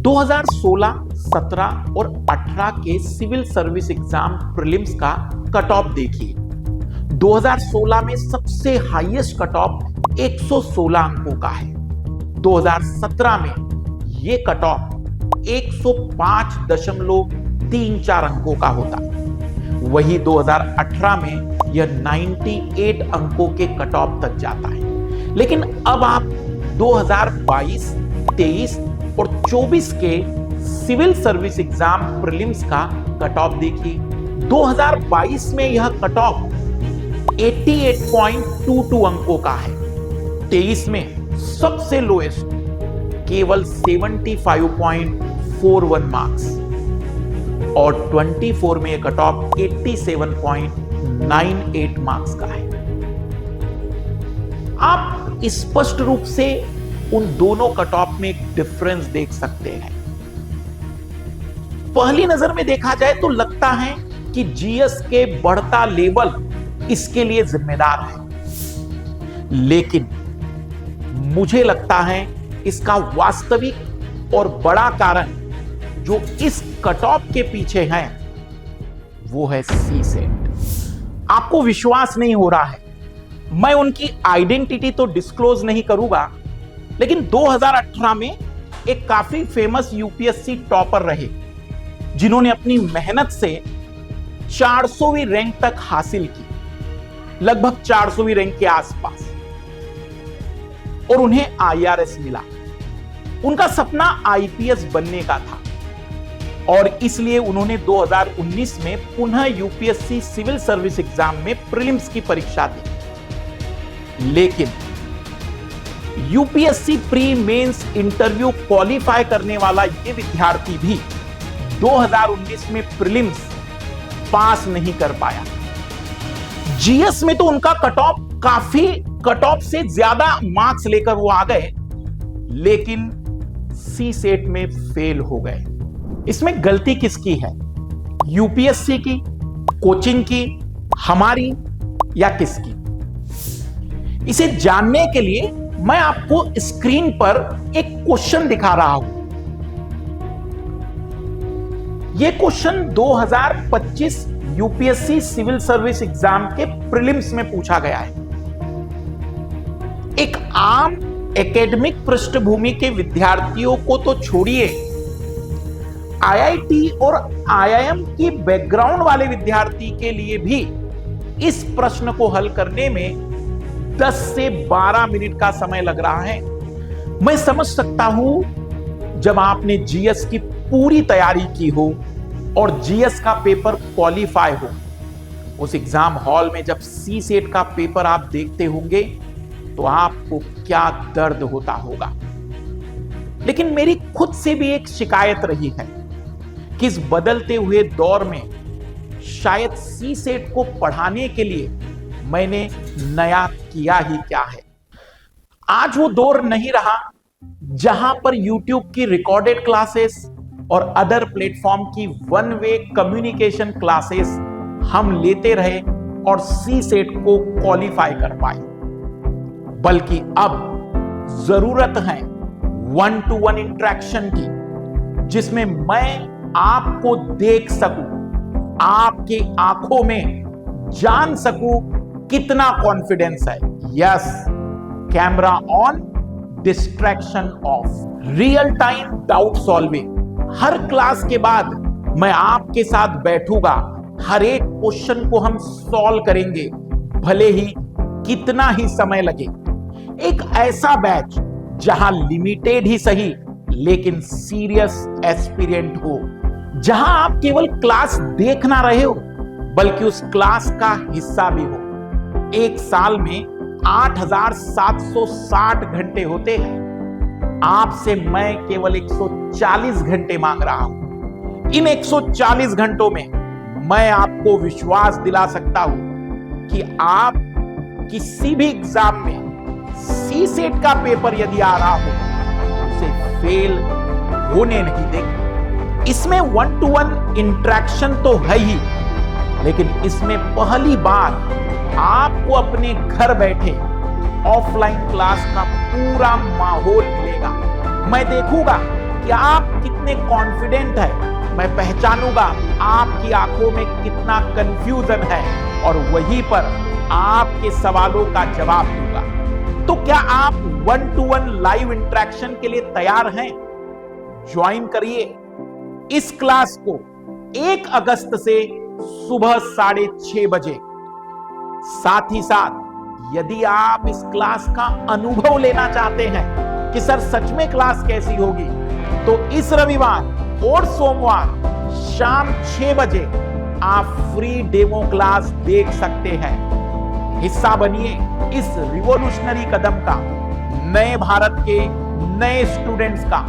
2016, 17 और 18 के civil service exam prelims का कट ऑफ देखिए। 2016 में सबसे हाईएस्ट कट ऑफ 116 अंकों का है। 2017 में यह कट ऑफ 105.34 अंकों का होता। वही 2018 में यह 98 अंकों के कट ऑफ तक जाता है। लेकिन अब आप 2022, 23 और 24 के सिविल सर्विस एग्जाम प्रीलिम्स का कट ऑफ देखिए। 2022 में यह कट ऑफ 88.22 अंकों का है। 23 में सबसे लोएस्ट केवल 75.41 मार्क्स और 24 में यह कट ऑफ 87.98 मार्क्स का है। आप स्पष्ट रूप से उन दोनों कट ऑफ में एक डिफरेंस देख सकते हैं। पहली नजर में देखा जाए तो लगता है कि जीएस के बढ़ता लेवल इसके लिए जिम्मेदार है, लेकिन मुझे लगता है इसका वास्तविक और बड़ा कारण जो इस कट ऑफ के पीछे है वो है सीसेट। आपको विश्वास नहीं हो रहा है, मैं उनकी आइडेंटिटी तो डिस्क्लोज नहीं करूंगा, लेकिन 2018 में एक काफी फेमस यूपीएससी टॉपर रहे जिन्होंने अपनी मेहनत से 400वीं रैंक तक हासिल की, लगभग 400वीं रैंक के आसपास, और उन्हें आईआरएस मिला। उनका सपना आईपीएस बनने का था और इसलिए उन्होंने 2019 में पुनः यूपीएससी सिविल सर्विस एग्जाम में प्रीलिम्स की परीक्षा दी। लेकिन UPSC pre mains interview qualify करने वाला यह विद्यार्थी भी 2019 में प्रीलिम्स पास नहीं कर पाया। जीएस में तो उनका कट ऑफ से ज्यादा मार्क्स लेकर वो आ गए, लेकिन सी सेट में फेल हो गए। इसमें गलती किसकी है? यूपीएससी की, कोचिंग की, हमारी या किसकी? इसे जानने के लिए मैं आपको स्क्रीन पर एक क्वेश्चन दिखा रहा हूं। यह question 2025 UPSC civil service exam के प्रीलिम्स में पूछा गया है। एक आम एकेडमिक पृष्ठभूमि के विद्यार्थियों को तो छोड़िए, आईआईटी और आईआईएम की बैकग्राउंड वाले विद्यार्थी के लिए भी इस प्रश्न को हल करने में 10 से 12 मिनट का समय लग रहा है। मैं समझ सकता हूं जब आपने जीएस की पूरी तैयारी की हो और जीएस का पेपर क्वालिफाई हो, उस एग्जाम हॉल में जब सी सेट का पेपर आप देखते होंगे तो आपको क्या दर्द होता होगा। लेकिन मेरी खुद से भी एक शिकायत रही है कि इस बदलते हुए दौर में शायद सी सेट को पढ़ाने के लिए मैंने नया किया ही क्या है। आज वो दौर नहीं रहा जहां पर YouTube की रिकॉर्डेड क्लासेस और अदर प्लेटफॉर्म की वन वे कम्युनिकेशन क्लासेस हम लेते रहे और सी सेट को क्वालिफाई कर पाए, बल्कि अब जरूरत है 1-to-1 इंटरेक्शन की, जिसमें मैं आपको देख सकूं, आपके आंखों में जान सकूं कितना कॉन्फिडेंस है। Yes, camera on, distraction of, real time doubt solving. Her class के बाद मैं आपके साथ बैठूंगा, हर एक क्वेश्चन को हम सॉल्व करेंगे, भले ही कितना ही समय लगे। एक ऐसा बैच जहां लिमिटेड ही सही लेकिन सीरियस एस्पिरेंट हो, जहां आप केवल क्लास देख ना रहे हो बल्कि उस क्लास का हिस्सा भी हो। एक साल में 8,760 घंटे होते हैं, आपसे मैं केवल 140 घंटे मांग रहा हूं। इन 140 घंटों में मैं आपको विश्वास दिला सकता हूं कि आप किसी भी एग्जाम में सी सेट का पेपर यदि आ रहा हो तो उसे फेल होने नहीं देंगे। इसमें 1-to-1 इंटरेक्शन तो है ही, लेकिन इसमें पहली बार आपको अपने घर बैठे ऑफलाइन क्लास का पूरा माहौल मिलेगा। मैं देखूंगा कि आप कितने कॉन्फिडेंट है, मैं पहचानूंगा आपकी आंखों में कितना कंफ्यूजन है और वहीं पर आपके सवालों का जवाब दूंगा। तो क्या आप 1-to-1 लाइव इंटरेक्शन के लिए तैयार हैं? ज्वाइन करिए इस क्लास को 1 अगस्त से सुबह 6:30 बजे। साथ ही साथ यदि आप इस क्लास का अनुभव लेना चाहते हैं कि सर सच में क्लास कैसी होगी, तो इस रविवार और सोमवार शाम 6 बजे आप फ्री डेमो क्लास देख सकते हैं। हिस्सा बनिए इस रिवॉल्यूशनरी कदम का, नए भारत के नए स्टूडेंट्स का,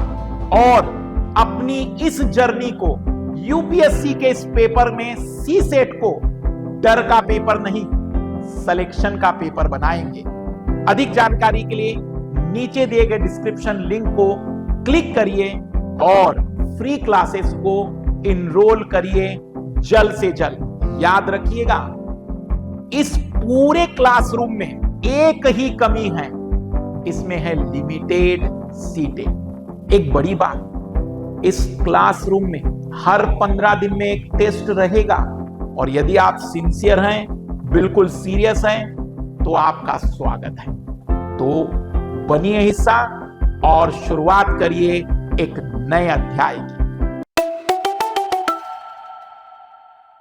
और अपनी इस जर्नी को यूपीएससी के इस पेपर में सीसेट को डर का पेपर नहीं, सिलेक्शन का पेपर बनाएंगे। अधिक जानकारी के लिए नीचे दिए गए डिस्क्रिप्शन लिंक को क्लिक करिए और फ्री क्लासेस को इनरोल करिए जल्द से जल्द। याद रखिएगा, इस पूरे क्लासरूम में एक ही कमी है, इसमें है लिमिटेड सीटें। एक बड़ी बात, इस क्लासरूम में हर 15 दिन में एक टेस्ट रहेगा और यदि आप सिंसियर हैं, बिल्कुल सीरियस हैं, तो आपका स्वागत है। तो बनिए हिस्सा और शुरुआत करिए एक नए अध्याय की।